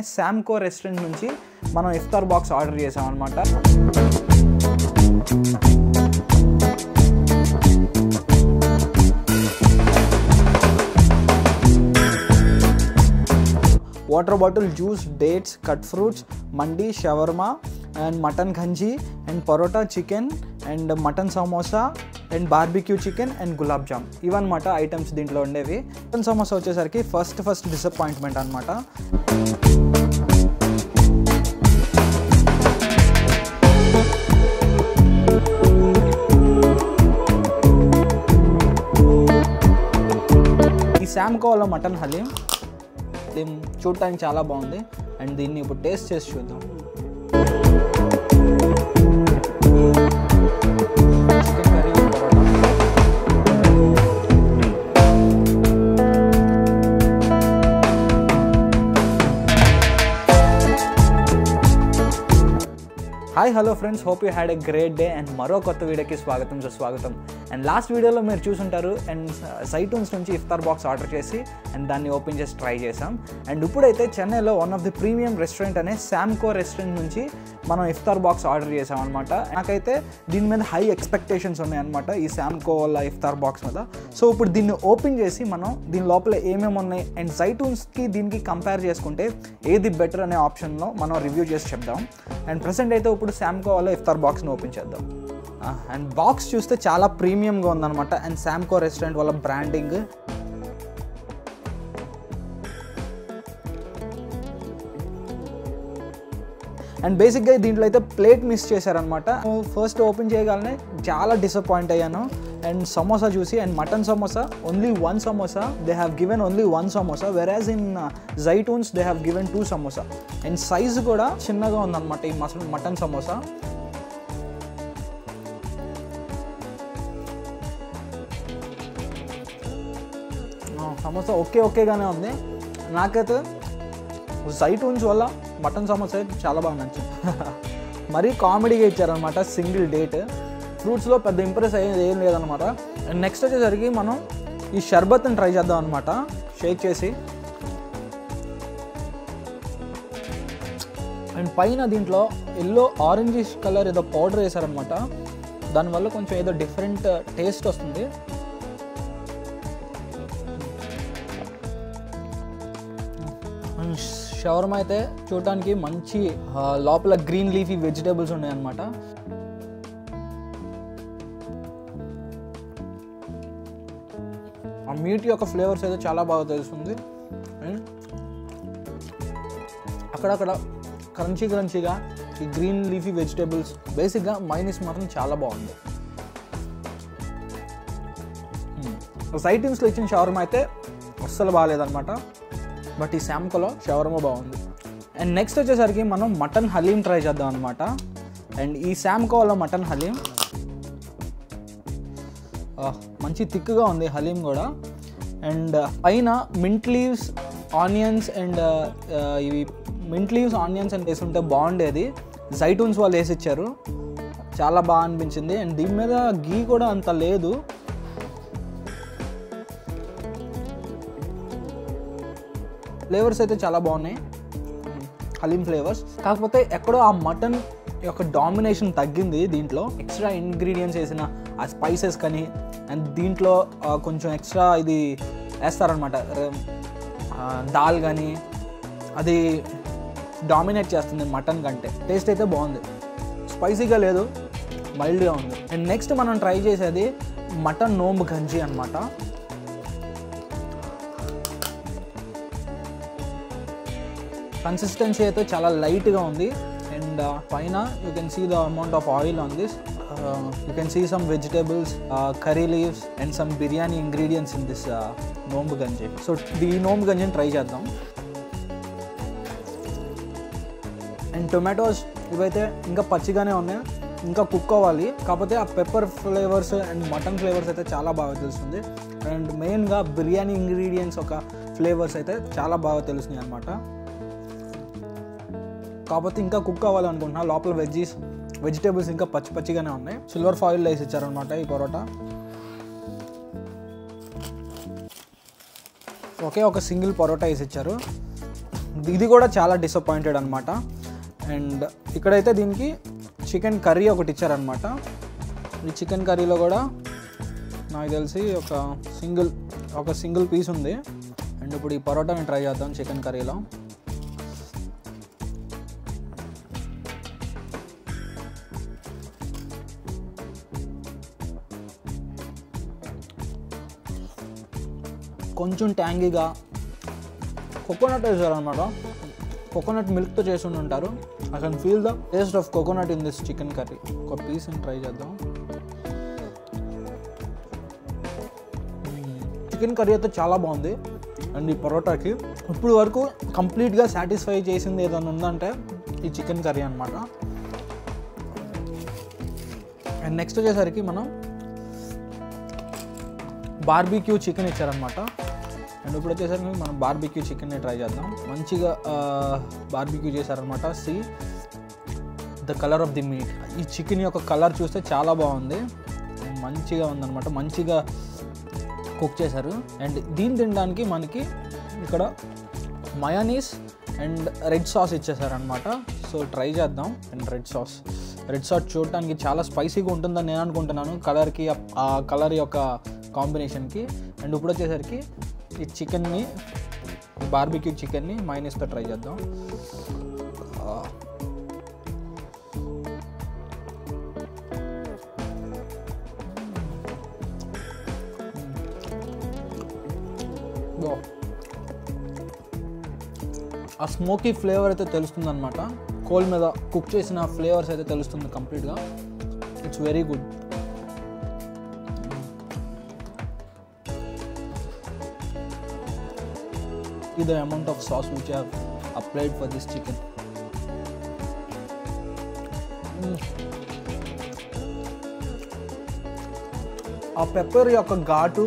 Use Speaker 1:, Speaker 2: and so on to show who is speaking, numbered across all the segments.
Speaker 1: Samco restaurant నుంచి మనం ఇఫ్తార్ బాక్స్ ఆర్డర్ చేసామన్నమాట. Water bottle, juice, dates, cut fruits, మండి, షవర్మా అండ్ మటన్ గంజీ and parotta, chicken and mutton samosa and barbecue chicken and gulab jam ఇవన్నమాట ఐటమ్స్ దీంట్లో ఉండేవి. మటన్ సమోసా వచ్చేసరికి ఫస్ట్ డిసప్పాయింట్మెంట్ అనమాట. ఈ శామ్కోలో మటన్ హలీం చూడటానికి చాలా బాగుంది అండ్ దీన్ని ఇప్పుడు టేస్ట్ చేసి చూద్దాం. Chicken curry, parotta. Hi hello friends, hope you had a great day and మరో కొత్త వీడియోకి సుస్వాగతం. అండ్ లాస్ట్ వీడియోలో మీరు చూసుంటారు అండ్ సైటూన్స్ నుంచి ఇఫ్తార్ బాక్స్ ఆర్డర్ చేసి అండ్ దాన్ని ఓపెన్ చేసి ట్రై చేసాం. అండ్ ఇప్పుడైతే చెన్నైలో one of the premium restaurant అనే శామ్కో రెస్టారెంట్ నుంచి మనం ఇఫ్తార్ బాక్స్ ఆర్డర్ చేసాం అనమాట. నాకైతే దీని మీద హై ఎక్స్పెక్టేషన్స్ ఉన్నాయన్నమాట ఈ శామ్కో వాళ్ళ ఇఫ్తార్ బాక్స్ మీద. సో ఇప్పుడు దీన్ని ఓపెన్ చేసి మనం దీని లోపల ఏమేమి ఉన్నాయి అండ్ సైటూన్స్కి దీనికి కంపేర్ చేసుకుంటే ఏది బెటర్ అనే ఆప్షన్లో మనం రివ్యూ చేసి చెప్దాం. అండ్ ప్రెసెంట్ అయితే ఇప్పుడు శామ్కో వాళ్ళ ఇఫ్తార్ బాక్స్ని ఓపెన్ చేద్దాం. అండ్ బాక్స్ చూస్తే చాలా ప్రీమియంగా ఉందన్నమాట అండ్ శామ్కో రెస్టారెంట్ వాళ్ళ బ్రాండింగ్. అండ్ బేసిక్గా దీంట్లో అయితే ప్లేట్ మిస్ చేశారనమాట. ఫస్ట్ ఓపెన్ చేయగానే చాలా డిసప్పాయింట్ అయ్యాను. అండ్ సమోసా చూసి, and mutton samosa only 1 samosa, they have given only 1 samosa, whereas in Zaitoon's they have given 2 samosa. And size కూడా చిన్నగా ఉందన్నమాట ఈ మటన్ సమోసా. సమోసా ఓకేగానే ఉంది. నాకైతే జైటూన్స్ వల్ల మటన్ సమోసా అయితే చాలా బాగా నచ్చింది. మరీ కామెడీగా ఇచ్చారనమాట. సింగిల్ డేట్, ఫ్రూట్స్లో పెద్ద ఇంప్రెస్ అయ్యేది ఏం లేదనమాట. అండ్ నెక్స్ట్ వచ్చేసరికి మనం ఈ షర్బత్ని ట్రై చేద్దాం అనమాట. షేక్ చేసి అండ్ పైన దీంట్లో ఎల్లో ఆరెంజిష్ కలర్ ఏదో పౌడర్ వేసారనమాట. దానివల్ల కొంచెం ఏదో డిఫరెంట్ టేస్ట్ వస్తుంది. షవర్మా అయితే చూడటానికి మంచి లోపల గ్రీన్ లీఫీ వెజిటేబుల్స్ ఉన్నాయన్నమాట. ఆ మీట్ యొక్క ఫ్లేవర్స్ అయితే చాలా బాగా తెలుస్తుంది. అక్కడక్కడ క్రంచీగా ఈ గ్రీన్ లీఫీ వెజిటేబుల్స్, బేసిక్గా మైనస్ మాత్రం చాలా బాగుంది. సైటూన్స్లో ఇచ్చిన షవర్మా అయితే అస్సలు బాగాలేదన్నమాట. బట్ ఈ శామ్కోలో షవర్మా బాగుంది. అండ్ నెక్స్ట్ వచ్చేసరికి మనం మటన్ హలీం ట్రై చేద్దాం అనమాట. అండ్ ఈ శామ్కోలో మటన్ హలీం మంచి థిక్గా ఉంది హలీం కూడా. అండ్ పైన మింట్ లీవ్స్, ఆనియన్స్ అండ్ ఇవి మింట్ లీవ్స్, ఆనియన్స్ అండ్ వేసి ఉంటే బాగుండేది. జైటూన్స్ వాళ్ళు వేసి ఇచ్చారు, చాలా బాగా అనిపించింది. అండ్ దీని మీద గీ కూడా అంత లేదు. ఫ్లేవర్స్ అయితే చాలా బాగున్నాయి, హలీం ఫ్లేవర్స్. కాకపోతే ఎక్కడో ఆ మటన్ యొక్క డామినేషన్ తగ్గింది దీంట్లో. ఎక్స్ట్రా ఇంగ్రీడియంట్స్ వేసిన ఆ స్పైసెస్ కానీ అండ్ దీంట్లో కొంచెం ఎక్స్ట్రా ఇది వేస్తారనమాట, దాల్ కానీ, అది డామినేట్ చేస్తుంది మటన్ కంటే. టేస్ట్ అయితే బాగుంది, స్పైసీగా లేదు, మైల్డ్గా ఉంది. అండ్ నెక్స్ట్ మనం ట్రై చేసేది మటన్ నోంబ్ గంజీ అనమాట. కన్సిస్టెన్సీ అయితే చాలా లైట్గా ఉంది. అండ్ పైన you can see the amount of oil on this. You can see some vegetables, curry leaves and some biryani ingredients in this nombu kanji. So ఈ నోంబ్ గంజీని ట్రై చేద్దాం. అండ్ టొమాటోస్ ఇవైతే ఇంకా పచ్చిగానే ఉన్నాయి, ఇంకా కుక్ అవ్వాలి. కాకపోతే ఆ pepper flavours and mutton flavours అయితే చాలా బాగా తెలుస్తుంది. అండ్ మెయిన్గా బిర్యానీ ఇంగ్రీడియంట్స్ ఒక ఫ్లేవర్స్ అయితే చాలా బాగా తెలుస్తున్నాయి అనమాట. కాకపోతే ఇంకా కుక్ అవ్వాలనుకుంటున్నా. లోపల వెజిటేబుల్స్ ఇంకా పచ్చిగానే ఉన్నాయి. సిల్వర్ ఫాయిల్లో వేసి ఇచ్చారనమాట ఈ పరోటా. ఒకే ఒక సింగిల్ పరోటా వేసి ఇచ్చారు.
Speaker 2: ఇది కూడా చాలా డిసప్పాయింటెడ్ అనమాట. అండ్ ఇక్కడైతే దీనికి చికెన్ కర్రీ ఒకటి ఇచ్చారనమాట. ఈ చికెన్ కర్రీలో కూడా నాకు తెలిసి ఒక సింగిల్ పీస్ ఉంది. అండ్ ఇప్పుడు ఈ పరోటాని ట్రై చేద్దాం చికెన్ కర్రీలో. కొంచెం ట్యాంగీగా కోకోనట్ వేసారనమాట. కోకోనట్ మిల్క్తో చేసి ఉంటారు. I can feel the taste of coconut in this chicken curry. ఒక పీస్ని ట్రై చేద్దాం. చికెన్ కర్రీ అయితే చాలా బాగుంది. అండ్ ఈ పరోటాకి ఇప్పుడు వరకు కంప్లీట్గా సాటిస్ఫై చేసింది ఏదైనా ఉందంటే ఈ చికెన్ కర్రీ అనమాట. అండ్ నెక్స్ట్ వచ్చేసరికి మనం బార్బిక్యూ చికెన్ ఇచ్చారనమాట. అండ్ ఇప్పుడు వచ్చేసరికి మనం బార్బిక్యూ చికెన్ని ట్రై చేద్దాం. మంచిగా బార్బిక్యూ చేశారనమాట. See the colour of the meat. ఈ చికెన్ యొక్క కలర్ చూస్తే చాలా బాగుంది. మంచిగా ఉందన్నమాట. మంచిగా కుక్ చేశారు. అండ్ దీన్ని తినడానికి మనకి ఇక్కడ మయోనీస్ అండ్ రెడ్ సాస్ ఇచ్చేసారనమాట. సో ట్రై చేద్దాం. అండ్ రెడ్ సాస్ చూడటానికి చాలా స్పైసీగా ఉంటుందని నేను అనుకుంటున్నాను, కలర్కి, ఆ కలర్ యొక్క కాంబినేషన్కి. అండ్ ఇప్పుడు వచ్చేసరికి ఈ చికెన్ని, బార్బిక్యూ చికెన్ని మయోనీస్తో ట్రై చేద్దాం. ఆ స్మోకీ ఫ్లేవర్ అయితే తెలుస్తుంది అనమాట. కోల్ మీద కుక్ చేసిన ఫ్లేవర్స్ అయితే తెలుస్తుంది కంప్లీట్గా. It's very good. The amount of sauce which I have applied for this chicken. ఆ పెప్పర్ యొక్క ఘాటు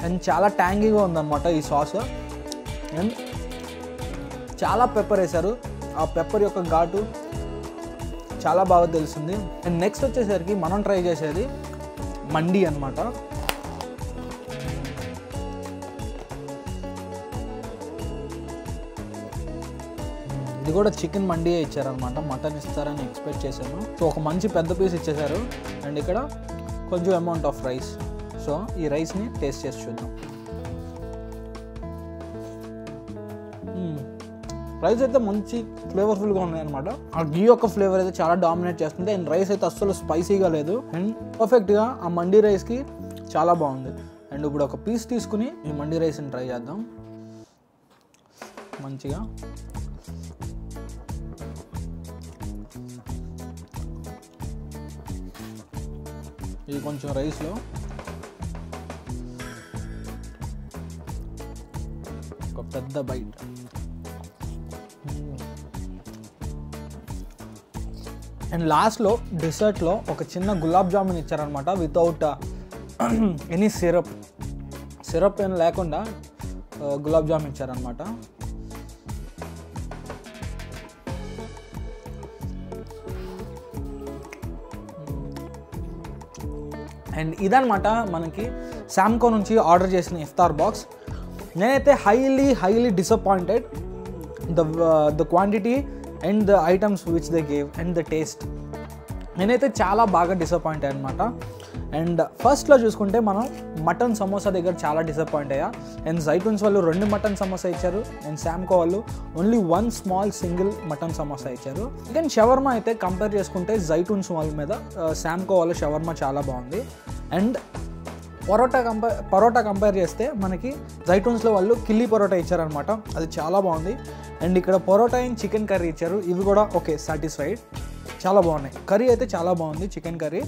Speaker 2: అండ్ చాలా ట్యాంగీగా ఉందన్నమాట ఈ సాస్. అండ్ చాలా పెప్పర్ వేశారు. ఆ పెప్పర్ యొక్క ఘాటు చాలా బాగా తెలుస్తుంది. అండ్ నెక్స్ట్ వచ్చేసరికి మనం ట్రై చేసేది మండి అనమాట. ఇది కూడా చికెన్ మండియే ఇచ్చారనమాట. మటన్ ఇస్తారని ఎక్స్పెక్ట్ చేశాను. సో ఒక మంచి పెద్ద పీస్ ఇచ్చేసారు. అండ్ ఇక్కడ కొంచెం అమౌంట్ ఆఫ్ రైస్. సో ఈ రైస్ని టేస్ట్ చేసి చూద్దాం. రైస్ అయితే మంచి ఫ్లేవర్ఫుల్గా ఉన్నాయన్నమాట. ఆ గీ యొక్క ఫ్లేవర్ అయితే చాలా డామినేట్ చేస్తుంది. అండ్ రైస్ అయితే అస్సలు స్పైసీగా లేదు. అండ్ పర్ఫెక్ట్గా ఆ మండి రైస్కి చాలా బాగుంది. అండ్ ఇప్పుడు ఒక పీస్ తీసుకుని ఈ మండి రైస్ని ట్రై చేద్దాం. మంచిగా ఇది కొంచెం రైస్లో ఒక పెద్ద బైట్. అండ్ లాస్ట్లో డెసర్ట్లో ఒక చిన్న గులాబ్ జామున్ ఇచ్చారనమాట. వితౌట్ ఎనీ సిరప్ ఏం లేకుండా గులాబ్ జామున్ ఇచ్చారనమాట. అండ్ ఇదనమాట మనకి శామ్కో నుంచి ఆర్డర్ చేసిన ఇఫ్తార్ బాక్స్. నేనైతే highly disappointed the quantity and the items which they gave and the taste. నేనైతే చాలా బాగా డిసప్పాయింట్ అయ్యాను అనమాట. అండ్ ఫస్ట్లో చూసుకుంటే మనం మటన్ సమోసా దగ్గర చాలా డిసప్పాయింట్ అయ్యా. అండ్ జైటూన్స్ వాళ్ళు 2 మటన్ సమోసా ఇచ్చారు. అండ్ శామ్కో వాళ్ళు only 1 small single mutton samosa ఇచ్చారు. ఇక షవర్మా అయితే కంపేర్ చేసుకుంటే జైటూన్స్ వాళ్ళ మీద శామ్కో వాళ్ళ షవర్మా చాలా బాగుంది. అండ్ పరోటా కంపేర్ చేస్తే మనకి జైటూన్స్లో వాళ్ళు కిల్లీ పరోటా ఇచ్చారనమాట. అది చాలా బాగుంది. అండ్ ఇక్కడ పరోటా అండ్ చికెన్ కర్రీ ఇచ్చారు. ఇవి కూడా ఓకే, సాటిస్ఫైడ్, చాలా బాగున్నాయి. కర్రీ అయితే చాలా బాగుంది, చికెన్ కర్రీ.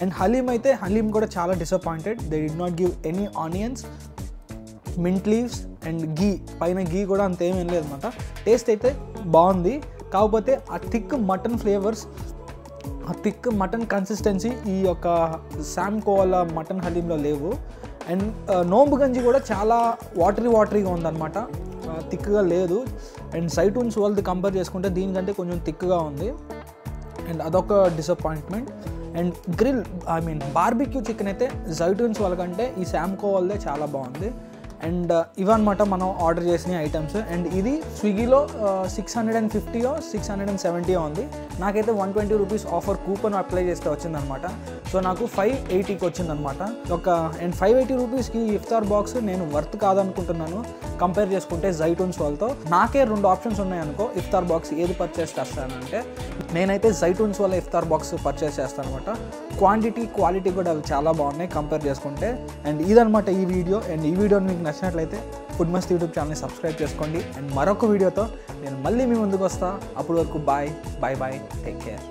Speaker 2: అండ్ హలీం కూడా చాలా disappointed. They did not give any onions, mint leaves and ghee. పైన గీ కూడా అంతేమీ లేదు అనమాట. టేస్ట్ అయితే బాగుంది. కాకపోతే ఆ థిక్ మటన్ ఫ్లేవర్స్, ఆ థిక్ మటన్ కన్సిస్టెన్సీ ఈ యొక్క శామ్కో వాళ్ళ మటన్ హలీంలో లేవు. అండ్ నోంబు గంజి కూడా చాలా వాటరీగా ఉందన్నమాట, థిక్గా లేదు. అండ్ జైటూన్స్ వాళ్ళది కంపేర్ చేసుకుంటే దీనికంటే కొంచెం థిక్గా ఉంది. అండ్ అదొక డిసప్పాయింట్మెంట్. అండ్ బార్బిక్యూ చికెన్ అయితే జైటూన్స్ వాళ్ళకంటే ఈ శామ్కో వాళ్ళదే చాలా బాగుంది. అండ్ ఇవన్నమాట మనం ఆర్డర్ చేసిన ఐటమ్స్. అండ్ ఇది స్విగ్గీలో 650 670 ఉంది. నాకైతే 120 రూపీస్ ఆఫర్ కూపన్ అప్లై చేస్తే వచ్చిందనమాట. సో నాకు 580కి వచ్చిందనమాట. అండ్ 580 రూపీస్కి ఇఫ్తార్ బాక్స్ నేను వర్త్ కాదనుకుంటున్నాను కంపేర్ చేసుకుంటే జైటూన్స్ వాళ్ళతో. నాకే 2 ఆప్షన్స్ ఉన్నాయనుకో ఇఫ్తార్ బాక్స్ ఏది పర్చేస్ చేస్తానంటే నేనైతే జైటూన్స్ వల్ల ఇఫ్తార్ బాక్స్ పర్చేస్ చేస్తాను అనమాట. క్వాలిటీ కూడా అవి చాలా బాగున్నాయి కంపేర్ చేసుకుంటే. అండ్ ఇదనమాట ఈ వీడియో. అండ్ ఈ వీడియో మీకు నచ్చినట్లయితే ఫుడ్ మస్త్ యూట్యూబ్ ఛానల్ని సబ్స్క్రైబ్ చేసుకోండి. అండ్ మరొక వీడియోతో నేను మళ్ళీ మీ ముందుకు వస్తా. అప్పటి వరకు బాయ్, టేక్ కేర్.